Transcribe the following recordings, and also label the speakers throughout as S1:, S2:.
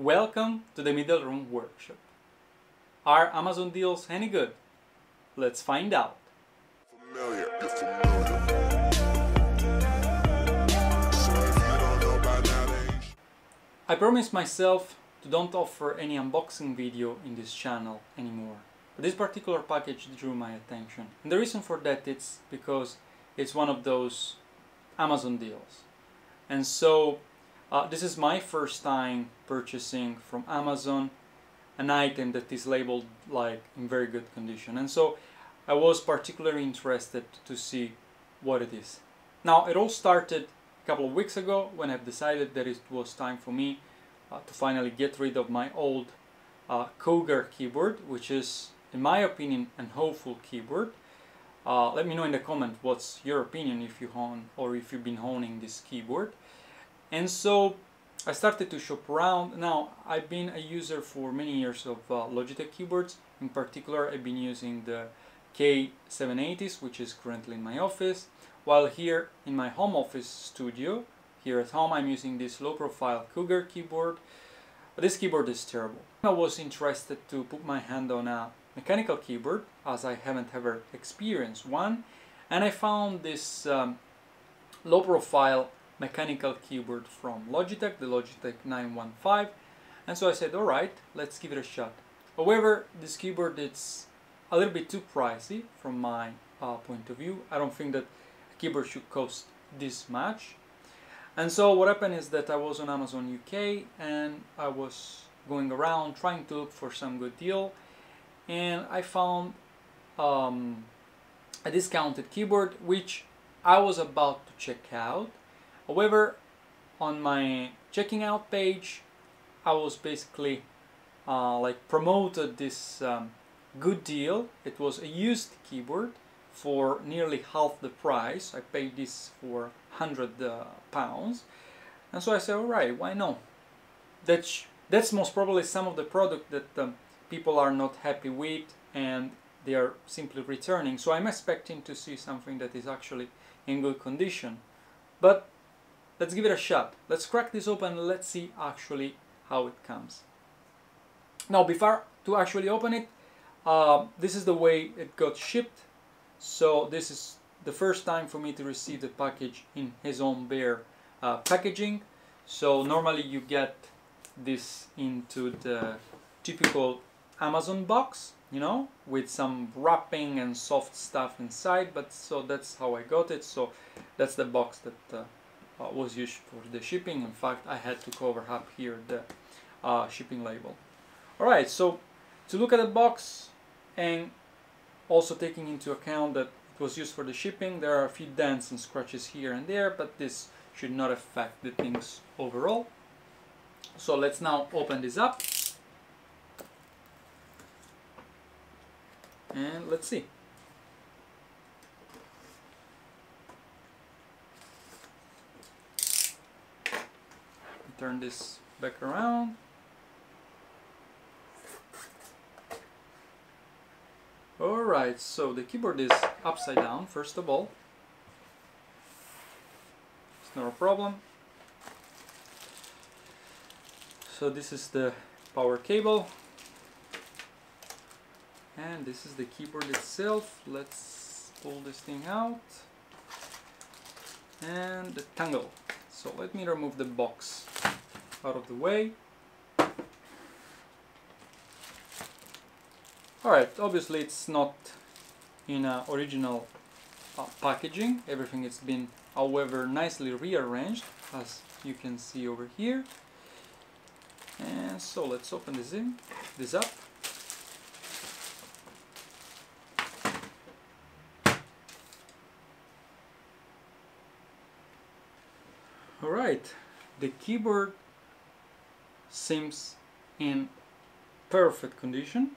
S1: Welcome to the Middle Room Workshop. Are Amazon deals any good? Let's find out. I promised myself to don't offer any unboxing video in this channel anymore. But this particular package drew my attention. And the reason for that is because it's one of those Amazon deals. And so this is my first time purchasing from Amazon an item that is labeled like in very good condition. And so I was particularly interested to see what it is. Now it all started a couple of weeks ago when I've decided that it was time for me to finally get rid of my old Cougar keyboard, which is, in my opinion, an awful keyboard. Let me know in the comment what's your opinion if you own or if you've been owning this keyboard. And so I started to shop around. Now I've been a user for many years of Logitech keyboards. In particular, I've been using the K780s, which is currently in my office, while here in my home office studio, here at home, I'm using this low-profile Cougar keyboard. But this keyboard is terrible. I was interested to put my hand on a mechanical keyboard, as I haven't ever experienced one, and I found this low-profile mechanical keyboard from Logitech, the Logitech G915, and so I said, alright, let's give it a shot. However, this keyboard is a little bit too pricey from my point of view. I don't think that a keyboard should cost this much. And so what happened is that I was on Amazon UK and I was going around trying to look for some good deal, and I found a discounted keyboard which I was about to check out. However, on my checking out page, I was basically like promoted this good deal. It was a used keyboard for nearly half the price. I paid this for £100, and so I said, all right, why not? That's most probably some of the product that people are not happy with and they are simply returning. So I'm expecting to see something that is actually in good condition. But let's give it a shot. Let's crack this open and let's see actually how it comes. Now, before to actually open it, this is the way it got shipped. So this is the first time for me to receive the package in his own bare packaging. So normally you get this into the typical Amazon box, you know, with some wrapping and soft stuff inside, but so that's how I got it. So that's the box that was used for the shipping. In fact, I had to cover up here the shipping label. Alright, so to look at the box and also taking into account that it was used for the shipping, there are a few dents and scratches here and there, but this should not affect the things overall. So let's now open this up and let's see. Turn this back around. Alright, so the keyboard is upside down, first of all. It's not a problem. So this is the power cable. And this is the keyboard itself. Let's pull this thing out. And the dongle. So let me remove the box out of the way. Alright, obviously it's not in original packaging. Everything has been, however, nicely rearranged, as you can see over here. And so let's open this up. Alright, the keyboard seems in perfect condition.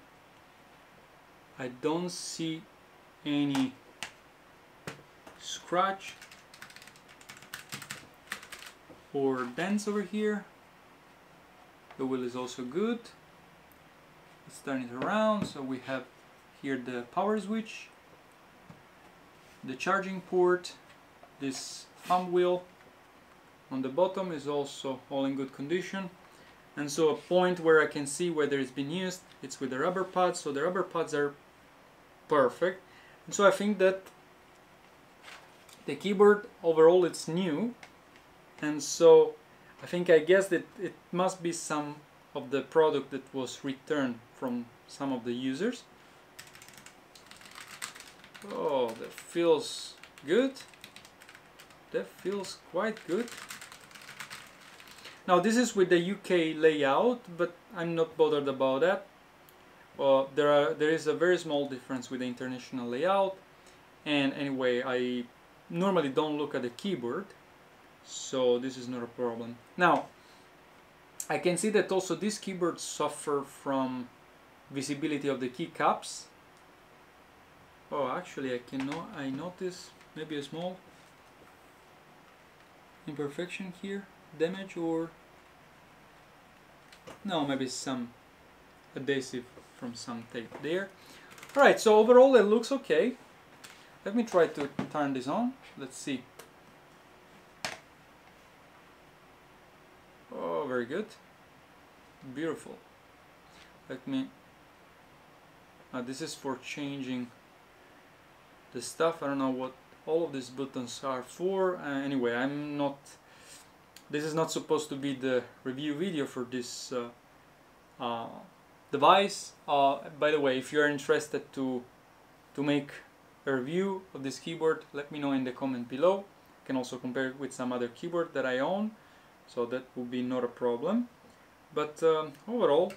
S1: I don't see any scratch or dents over here. The wheel is also good. Let's turn it around. So we have here the power switch, the charging port, this thumb wheel on the bottom is also all in good condition. and so a point where I can see whether it's been used, it's with the rubber pads, so the rubber pads are perfect. And so I think that the keyboard overall it's new, and so I guess that it must be some of the product that was returned from some of the users. Oh, that feels good. That feels quite good. Now this is with the UK layout, but I'm not bothered about that. There is a very small difference with the international layout, and anyway, I normally don't look at the keyboard, so this is not a problem. Now I can see that also this keyboard suffer from visibility of the keycaps. Oh, actually I notice maybe a small imperfection here, damage, or no, maybe some adhesive from some tape there. Alright, so overall it looks okay. Let me try to turn this on. Let's see. Oh, very good. Beautiful. Let me... this is for changing the stuff. I don't know what all of these buttons are for. Anyway, I'm not... This is not supposed to be the review video for this device. By the way, if you are interested to make a review of this keyboard, let me know in the comment below. I can also compare it with some other keyboard that I own, so that will be not a problem. But overall,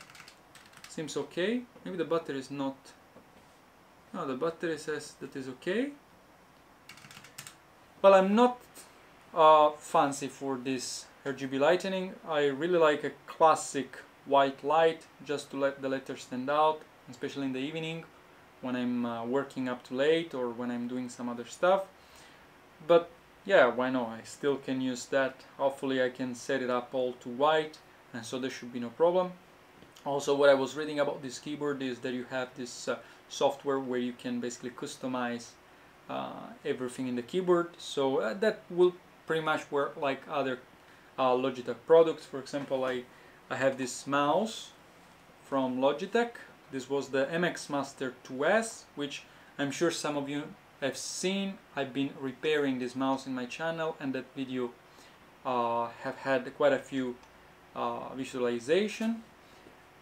S1: seems okay. Maybe the battery is not... No, the battery says that is okay. Well, I'm not fancy for this RGB lighting. I really like a classic white light just to let the letters stand out, especially in the evening when I'm working up too late or when I'm doing some other stuff. But yeah, why not? I still can use that. Hopefully I can set it up all to white, and so there should be no problem. Also, what I was reading about this keyboard is that you have this software where you can basically customize everything in the keyboard, so that will pretty much work like other Logitech products. For example, I have this mouse from Logitech. This was the MX Master 2S, which I'm sure some of you have seen. I've been repairing this mouse in my channel, and that video have had quite a few visualization,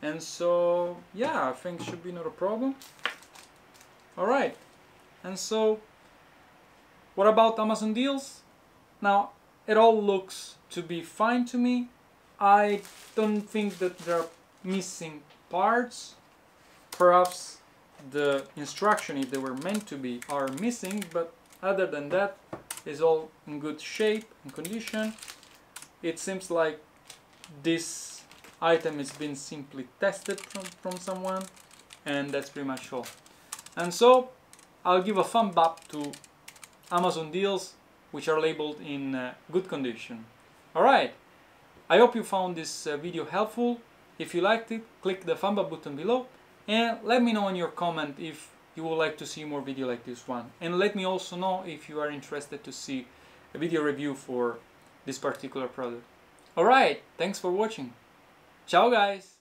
S1: and so yeah, I think should be not a problem. Alright, and so what about Amazon deals? Now, it all looks to be fine to me. I don't think that there are missing parts. Perhaps the instruction, if they were meant to be, are missing, but other than that, it's all in good shape and condition. It seems like this item has been simply tested from someone, and that's pretty much all. And so I'll give a thumb up to Amazon deals which are labeled in good condition. Alright, I hope you found this video helpful. If you liked it, click the thumb up button below, and let me know in your comment if you would like to see more video like this one. And let me also know if you are interested to see a video review for this particular product. Alright, thanks for watching. Ciao guys!